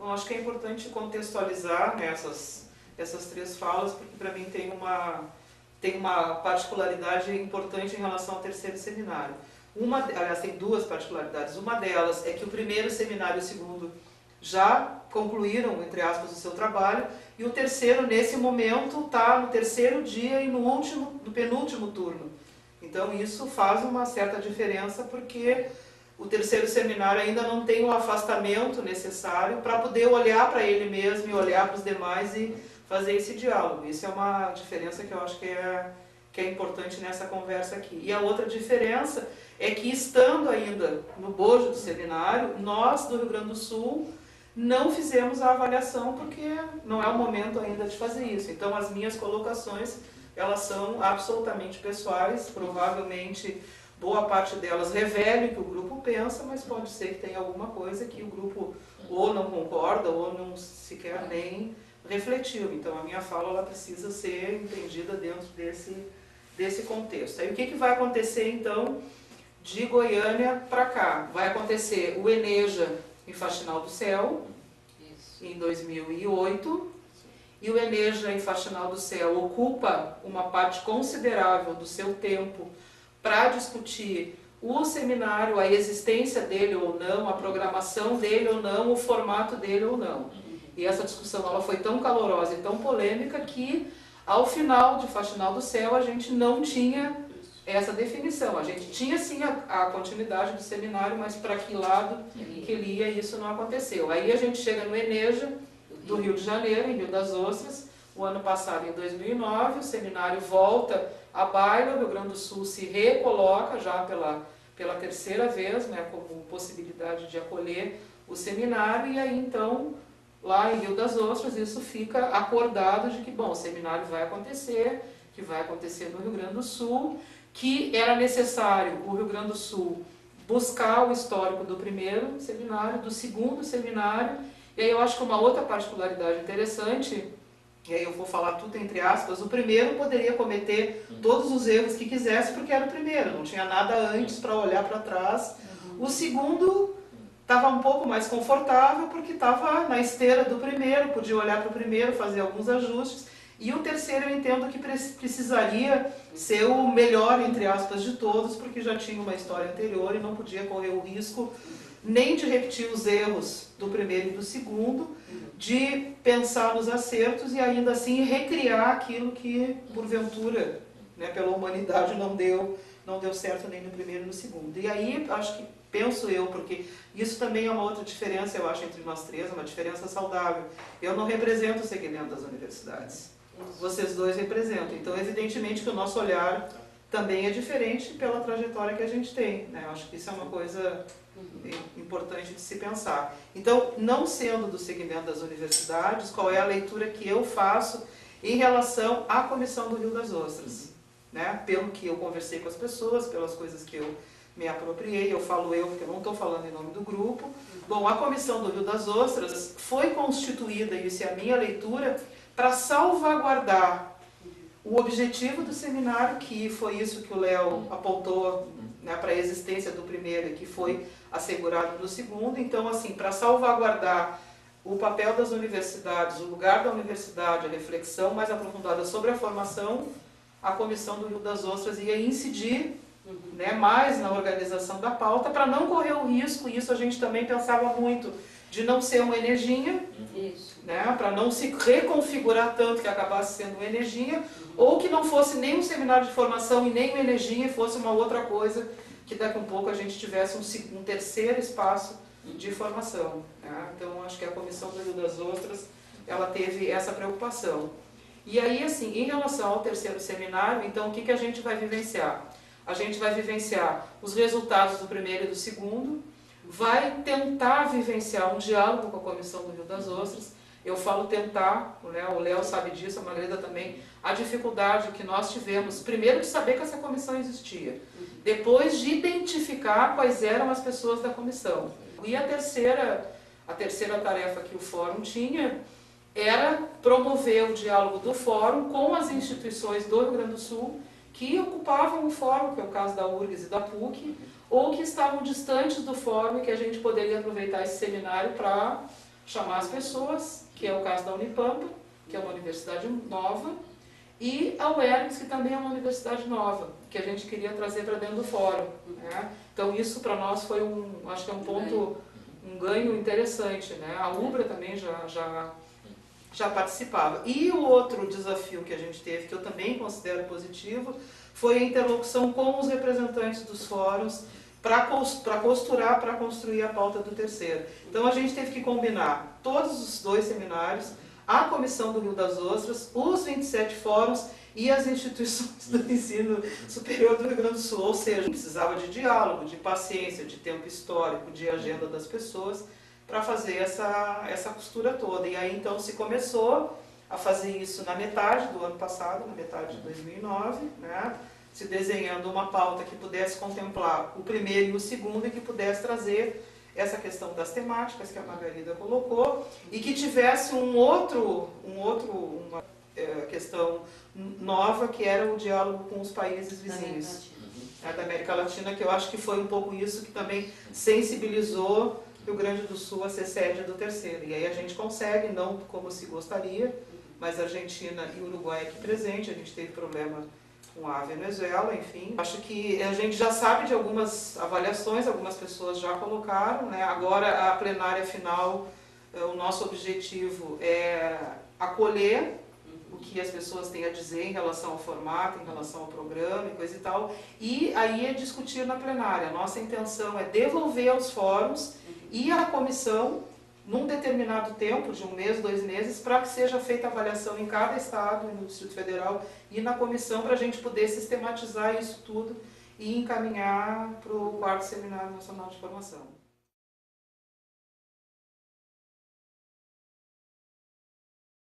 Bom, acho que é importante contextualizar, né, essas três falas, porque para mim tem uma particularidade importante em relação ao terceiro seminário. Aliás, tem duas particularidades. Uma delas é que o primeiro seminário e o segundo já concluíram, entre aspas, o seu trabalho, e o terceiro, nesse momento, está no terceiro dia e no penúltimo turno. Então, isso faz uma certa diferença, porque o terceiro seminário ainda não tem o afastamento necessário para poder olhar para ele mesmo e olhar para os demais e fazer esse diálogo. Isso é uma diferença que eu acho que é importante nessa conversa aqui. E a outra diferença é que, estando ainda no bojo do seminário, nós do Rio Grande do Sul não fizemos a avaliação porque não é o momento ainda de fazer isso. Então, as minhas colocações, elas são absolutamente pessoais, provavelmente boa parte delas revele o que o grupo pensa, mas pode ser que tenha alguma coisa que o grupo ou não concorda ou não sequer nem refletiu. Então, a minha fala ela precisa ser entendida dentro desse contexto. Aí, o que vai acontecer, então, de Goiânia para cá? Vai acontecer o Eneja em Faxinal do Céu, em 2008, e o Eneja em Faxinal do Céu ocupa uma parte considerável do seu tempo para discutir o seminário, a existência dele ou não, a programação dele ou não, o formato dele ou não. E essa discussão ela foi tão calorosa e tão polêmica que, ao final de Faxinal do Céu, a gente não tinha essa definição. A gente tinha sim a continuidade do seminário, mas para que lado que ele ia, isso não aconteceu. Aí a gente chega no Eneja, do Rio de Janeiro, em Rio das Ostras, o ano passado, em 2009, o seminário volta à baila, o Rio Grande do Sul se recoloca já pela terceira vez, né, como possibilidade de acolher o seminário, e aí então, lá em Rio das Ostras, isso fica acordado de que, bom, o seminário vai acontecer, que vai acontecer no Rio Grande do Sul, que era necessário o Rio Grande do Sul buscar o histórico do primeiro seminário, do segundo seminário, e aí eu acho que uma outra particularidade interessante, e aí eu vou falar tudo entre aspas, o primeiro poderia cometer todos os erros que quisesse porque era o primeiro, não tinha nada antes para olhar para trás. O segundo estava um pouco mais confortável porque estava na esteira do primeiro, podia olhar para o primeiro, fazer alguns ajustes. E o terceiro eu entendo que precisaria ser o melhor, entre aspas, de todos, porque já tinha uma história anterior e não podia correr o risco nem de repetir os erros do primeiro e do segundo, de pensar nos acertos e ainda assim recriar aquilo que, porventura, né, pela humanidade não deu certo nem no primeiro e no segundo. E aí, acho que, penso eu, porque isso também é uma outra diferença, eu acho, entre nós três, uma diferença saudável. Eu não represento o segmento das universidades. Vocês dois representam. Então, evidentemente que o nosso olhar também é diferente pela trajetória que a gente tem, né? Eu acho que isso é uma coisa importante de se pensar. Então, não sendo do segmento das universidades, qual é a leitura que eu faço em relação à Comissão do Rio das Ostras? Né? Pelo que eu conversei com as pessoas, pelas coisas que eu me apropriei, eu falo eu, porque eu não estou falando em nome do grupo. Bom, a Comissão do Rio das Ostras foi constituída, e isso é a minha leitura, para salvaguardar o objetivo do seminário, que foi isso que o Léo apontou, né, para a existência do primeiro e que foi assegurado no segundo. Então, assim, para salvaguardar o papel das universidades, o lugar da universidade, a reflexão mais aprofundada sobre a formação, a Comissão do Rio das Ostras ia incidir, né, mais na organização da pauta, para não correr o risco, e isso a gente também pensava muito, de não ser uma energia, né, para não se reconfigurar tanto que acabasse sendo uma energia, ou que não fosse nem um seminário de formação e nem uma energia, e fosse uma outra coisa, que daqui a um pouco a gente tivesse um terceiro espaço de formação. Né? Então, acho que a Comissão do Rio das Ostras, ela teve essa preocupação. E aí, assim, em relação ao terceiro seminário, então, o que a gente vai vivenciar? A gente vai vivenciar os resultados do primeiro e do segundo, vai tentar vivenciar um diálogo com a Comissão do Rio das Ostras. Eu falo tentar, né? O Léo sabe disso, a Margarida também, a dificuldade que nós tivemos, primeiro de saber que essa comissão existia, depois de identificar quais eram as pessoas da comissão. E a terceira tarefa que o fórum tinha era promover o diálogo do fórum com as instituições do Rio Grande do Sul que ocupavam o fórum, que é o caso da URGS e da PUC, ou que estavam distantes do fórum e que a gente poderia aproveitar esse seminário para chamar as pessoas, que é o caso da Unipampa, que é uma universidade nova, e a UERGS, que também é uma universidade nova, que a gente queria trazer para dentro do fórum, né? Então isso para nós foi acho que é um ponto, um ganho interessante, né? A UBRA também já participava. E o outro desafio que a gente teve, que eu também considero positivo, foi a interlocução com os representantes dos fóruns para costurar, para construir a pauta do terceiro. Então a gente teve que combinar todos os 2 seminários, a Comissão do Rio das Ostras, os 27 fóruns e as instituições do ensino superior do Rio Grande do Sul. Ou seja, precisava de diálogo, de paciência, de tempo histórico, de agenda das pessoas para fazer essa costura toda. E aí então se começou a fazer isso na metade do ano passado, na metade de 2009, né? Se desenhando uma pauta que pudesse contemplar o primeiro e o segundo e que pudesse trazer essa questão das temáticas que a Margarida colocou e que tivesse uma questão nova, que era o diálogo com os países vizinhos da América Latina, que eu acho que foi um pouco isso que também sensibilizou o Rio Grande do Sul a ser sede do terceiro. E aí a gente consegue, não como se gostaria, mas a Argentina e o Uruguai aqui presente, a gente teve problema com a Venezuela, enfim. Acho que a gente já sabe de algumas avaliações, algumas pessoas já colocaram, né? Agora a plenária final, o nosso objetivo é acolher o que as pessoas têm a dizer em relação ao formato, em relação ao programa e coisa e tal, e aí é discutir na plenária. A nossa intenção é devolver aos fóruns e à comissão num determinado tempo, de 1 mês, 2 meses, para que seja feita avaliação em cada estado, no Distrito Federal e na comissão, para a gente poder sistematizar isso tudo e encaminhar para o 4º Seminário Nacional de Formação.